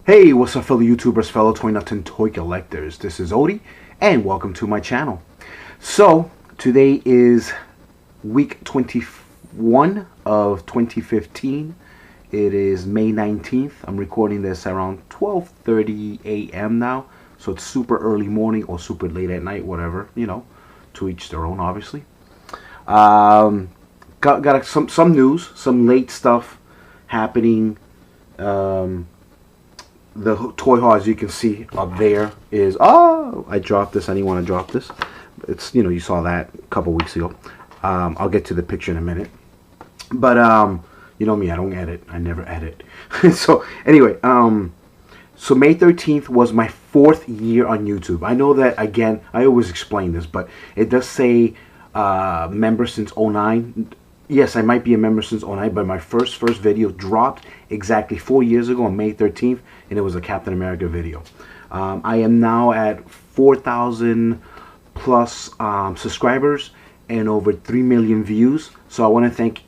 Hey, what's up, fellow YouTubers, fellow toy nuts and toy collectors? This is Odie, and welcome to my channel. So, today is week 21 of 2015. It is May 19th. I'm recording this around 12:30 a.m. now, so it's super early morning or super late at night, whatever, you know, to each their own, obviously. Got some news, some late stuff happening. The toy haul, as you can see up there, is I dropped this. I didn't want to drop this. It's, you know, you saw that a couple weeks ago. I'll get to the picture in a minute. But you know me, I don't edit. I never edit. So anyway, so May 13th was my 4th year on YouTube. I know that, again, I always explain this, but it does say member since 09. Yes, I might be a member since 09, but my first video dropped exactly 4 years ago on May 13th, and it was a Captain America video. I am now at 4,000 plus subscribers and over 3 million views. So I want to thank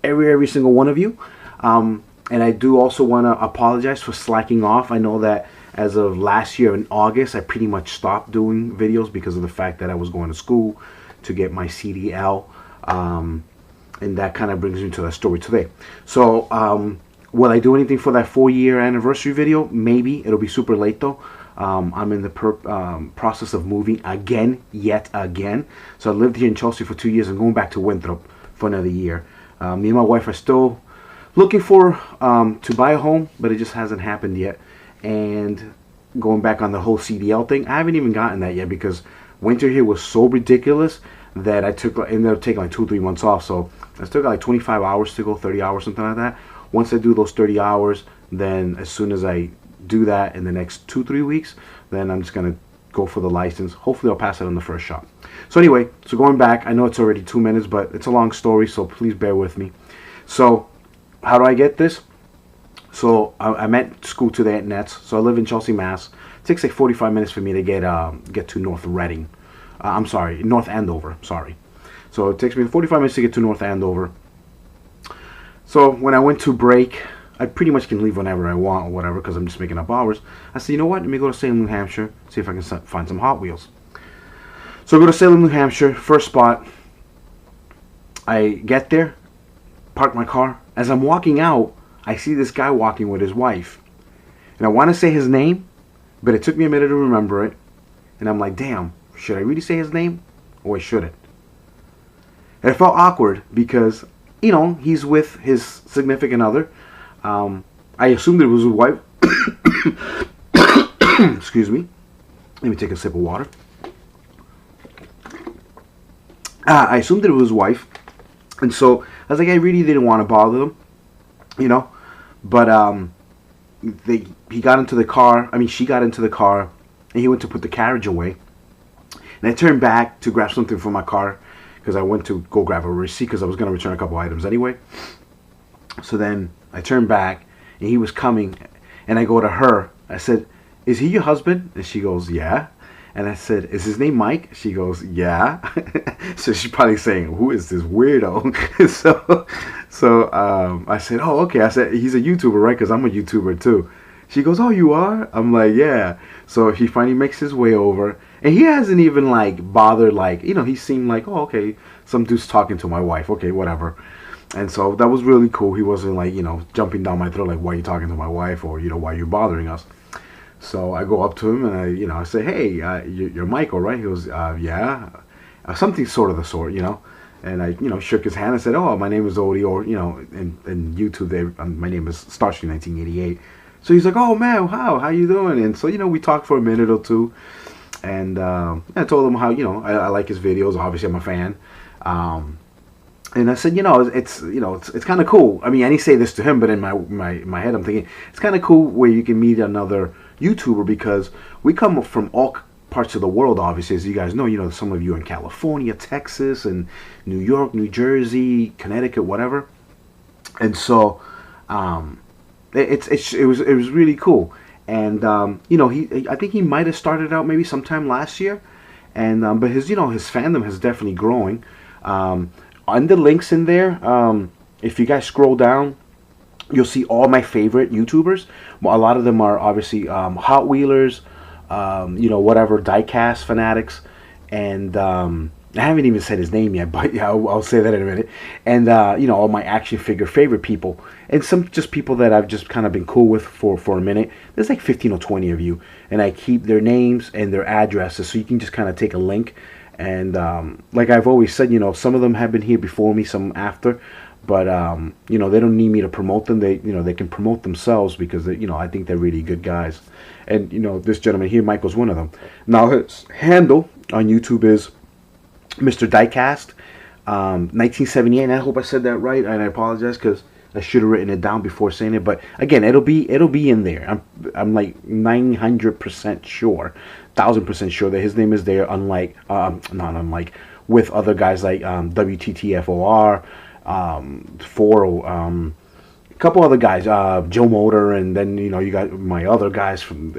every single one of you. And I do also want to apologize for slacking off. I know that as of last year in August, I pretty much stopped doing videos because of the fact that I was going to school to get my CDL. And that kind of brings me to that story today. So, will I do anything for that 4-year anniversary video? Maybe. It'll be super late though. I'm in the process of moving yet again. So I lived here in Chelsea for 2 years and going back to Winthrop for another year. Me and my wife are still looking for to buy a home, but it just hasn't happened yet. And going back on the whole CDL thing, I haven't even gotten that yet because winter here was so ridiculous that I ended up taking like 2-3 months off. So I still got like 25 hours to go, 30 hours, something like that. Once I do those 30 hours, then as soon as I do that in the next 2-3 weeks, then I'm just going to go for the license. Hopefully I'll pass it on the first shot. So anyway, so going back, I know it's already 2 minutes, but it's a long story, so please bear with me. So how do I get this? So I'm at school today at Nets. So I live in Chelsea, Mass. It takes like 45 minutes for me to get to North Reading. I'm sorry, North Andover, sorry. So it takes me 45 minutes to get to North Andover. So when I went to break, I pretty much can leave whenever I want or whatever because I'm just making up hours. I said, you know what, let me go to Salem, New Hampshire, see if I can find some Hot Wheels. So I go to Salem, New Hampshire, first spot. I get there, park my car. As I'm walking out, I see this guy walking with his wife. And I want to say his name, but it took me a minute to remember it. And I'm like, damn, should I really say his name or I shouldn't? And it felt awkward because, you know, he's with his significant other. I assumed it was his wife. Excuse me. Let me take a sip of water. I assumed it was his wife. And so I was like, I really didn't want to bother them, you know. But he got into the car. I mean, she got into the car. And he went to put the carriage away. And I turned back to grab something from my car because I went to go grab a receipt because I was going to return a couple items anyway. So then I turned back and he was coming and I go to her. I said, is he your husband? And she goes, yeah. And I said, is his name Mike? She goes, yeah. So she's probably saying, who is this weirdo? so I said, oh, okay. I said, he's a YouTuber, right? Because I'm a YouTuber too. She goes, oh, you are? I'm like, yeah. So he finally makes his way over. And he hasn't even, like, bothered, like, you know, he seemed like, oh, okay, some dude's talking to my wife. Okay, whatever. And so that was really cool. He wasn't, like, you know, jumping down my throat, like, why are you talking to my wife? Or, you know, why are you bothering us? So I go up to him and I say, hey, you're Michael, right? He goes, yeah. Something sort of the sort, you know. And I, you know, shook his hand and said, oh, my name is Odie. Or, you know, in YouTube, my name is Starstream 1988. So he's like, oh, man, how you doing? And so, you know, we talked for a minute or two. And I told him how, you know, I like his videos. Obviously, I'm a fan. And I said, you know, it's kind of cool. I mean, I didn't say this to him, but in my head, I'm thinking, it's kind of cool where you can meet another YouTuber because we come from all parts of the world, obviously, as you guys know. You know, some of you in California, Texas, and New York, New Jersey, Connecticut, whatever. And so it was really cool. And you know, I think he might have started out maybe sometime last year, and but his fandom has definitely growing. On the links in there, if you guys scroll down, you'll see all my favorite YouTubers. Well, a lot of them are obviously Hot Wheelers, you know, whatever, Die-Cst fanatics, and I haven't even said his name yet, but yeah, I'll say that in a minute. And you know, all my action figure favorite people, and some just people that I've just kind of been cool with for a minute. There's like 15 or 20 of you, and I keep their names and their addresses, so you can just kind of take a link. And like I've always said, you know, some of them have been here before me, some after. But you know, they don't need me to promote them. They, you know, they can promote themselves because they, you know, I think they're really good guys. And you know, this gentleman here, Michael's one of them. Now his handle on YouTube is Mr. Die-Cst 1978. And I hope I said that right. And I apologize because I should have written it down before saying it. But again, it'll be in there. I'm like 900% sure, 1000% sure that his name is there. Unlike not unlike with other guys like WTTFOR. A couple other guys, Joe Motor, and then you know, you got my other guys from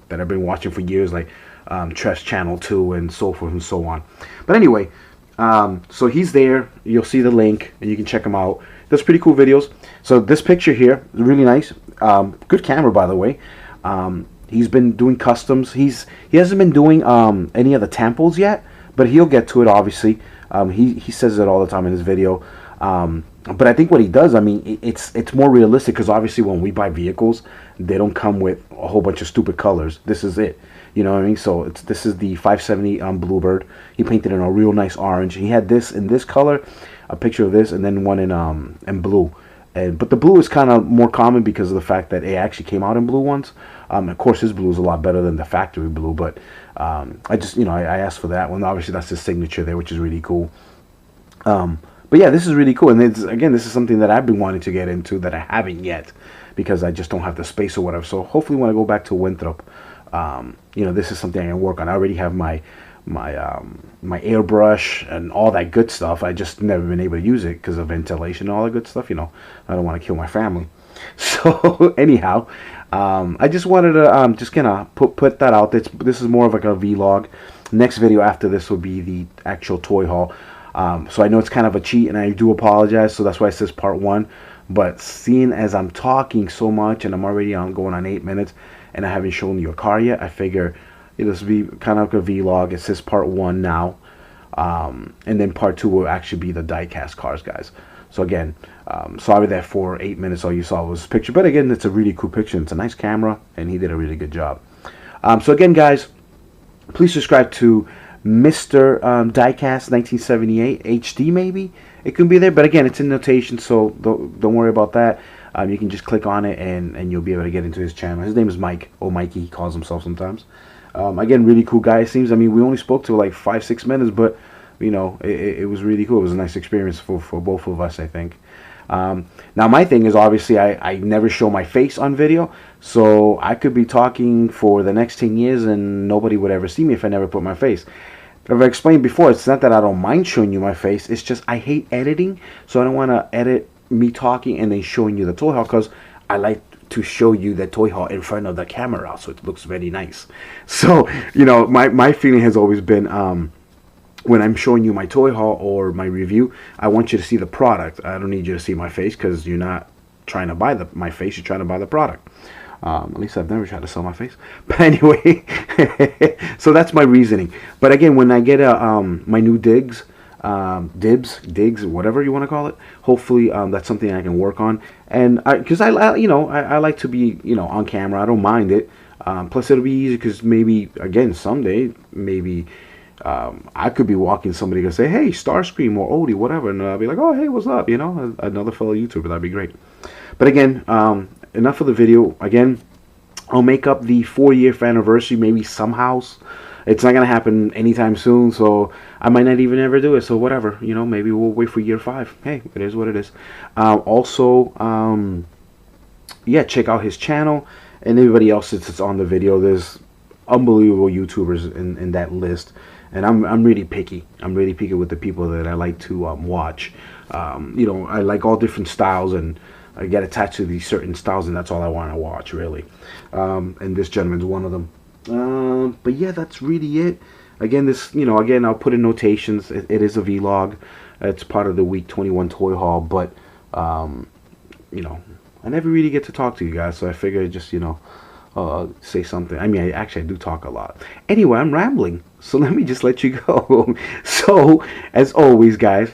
that I've been watching for years, like Tress Channel 2 and so forth and so on. But anyway, so he's there. You'll see the link and you can check him out. Does pretty cool videos. So this picture here is really nice. Good camera, by the way. He's been doing customs. He hasn't been doing any of the temples yet, but he'll get to it. Obviously, he says it all the time in his video. But I think what he does, I mean, it's more realistic because obviously when we buy vehicles, they don't come with a whole bunch of stupid colors. This is it, you know what I mean? So this is the 570 Bluebird. He painted in a real nice orange. He had this in this color, a picture of this, and then one in blue. But the blue is kind of more common because of the fact that it actually came out in blue once. Of course, his blue is a lot better than the factory blue, but I just, you know, I asked for that one. Obviously, that's his signature there, which is really cool. But yeah, this is really cool. And again, this is something that I've been wanting to get into that I haven't yet because I just don't have the space or whatever. So hopefully when I go back to Winthrop, you know, this is something I can work on. I already have my airbrush and all that good stuff. I just never been able to use it because of ventilation and all that good stuff. You know, I don't want to kill my family. So anyhow, I just wanted to just kind of put that out. This is more of like a vlog. Next video after this will be the actual toy haul. So I know it's kind of a cheat, and I do apologize. So that's why it says part 1. But seeing as I'm talking so much, and I'm already going on 8 minutes, and I haven't shown you a car yet, I figure this will be kind of like a vlog. It says part 1 now, and then part 2 will actually be the Die-Cst cars, guys. So again, sorry that for 8 minutes all you saw was this picture. But again, it's a really cool picture. It's a nice camera, and he did a really good job. So again, guys, please subscribe to Mr. Die-Cst 1978 HD. Maybe it can be there, but again, it's in notation, so don't worry about that. You can just click on it and you'll be able to get into his channel. His name is Mike, or Mikey, he calls himself sometimes. Again, really cool guy. It seems, I mean, we only spoke to like 5-6 minutes, but you know, it was really cool. It was a nice experience for both of us, I think. Now my thing is, obviously I never show my face on video, so I could be talking for the next 10 years and nobody would ever see me if I never put my face. I've explained before, it's not that I don't mind showing you my face, it's just I hate editing, so I don't want to edit me talking and then showing you the toy haul, because I like to show you the toy haul in front of the camera so it looks very nice. So, you know, my feeling has always been, when I'm showing you my toy haul or my review, I want you to see the product. I don't need you to see my face, because you're not trying to buy my face, you're trying to buy the product. At least I've never tried to sell my face. But anyway, so that's my reasoning. But again, when I get my new digs, whatever you want to call it, hopefully that's something I can work on. And because I like to be, you know, on camera. I don't mind it. Plus it'll be easy because maybe, again, someday, maybe I could be walking, somebody could say, hey, Starscream or Odie, whatever, and I'll be like, oh, hey, what's up, you know, another fellow YouTuber. That'd be great. But again, enough of the video. Again, I'll make up the 4-year anniversary maybe somehow. It's not going to happen anytime soon, so I might not even ever do it. So whatever, you know, maybe we'll wait for year 5. Hey, it is what it is. Also, yeah, check out his channel and everybody else that's on the video. There's unbelievable YouTubers in that list, and I'm really picky. I'm really picky with the people that I like to watch. You know, I like all different styles, and I get attached to these certain styles, and that's all I want to watch, really. And this gentleman's one of them. But yeah, that's really it. Again, this, you know, again, I'll put in notations. It is a vlog. It's part of the week 21 toy haul, but you know, I never really get to talk to you guys, so I figured just, say something. I mean, I do talk a lot. Anyway, I'm rambling, so let me just let you go. So, as always, guys,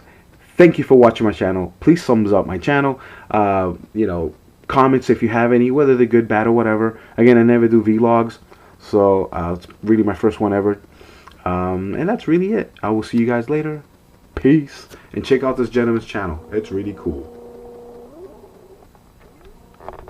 thank you for watching my channel. Please thumbs up my channel. Comments if you have any, whether they're good, bad, or whatever. Again, I never do vlogs, so it's really my first one ever. And that's really it. I will see you guys later. Peace. And check out this gentleman's channel. It's really cool.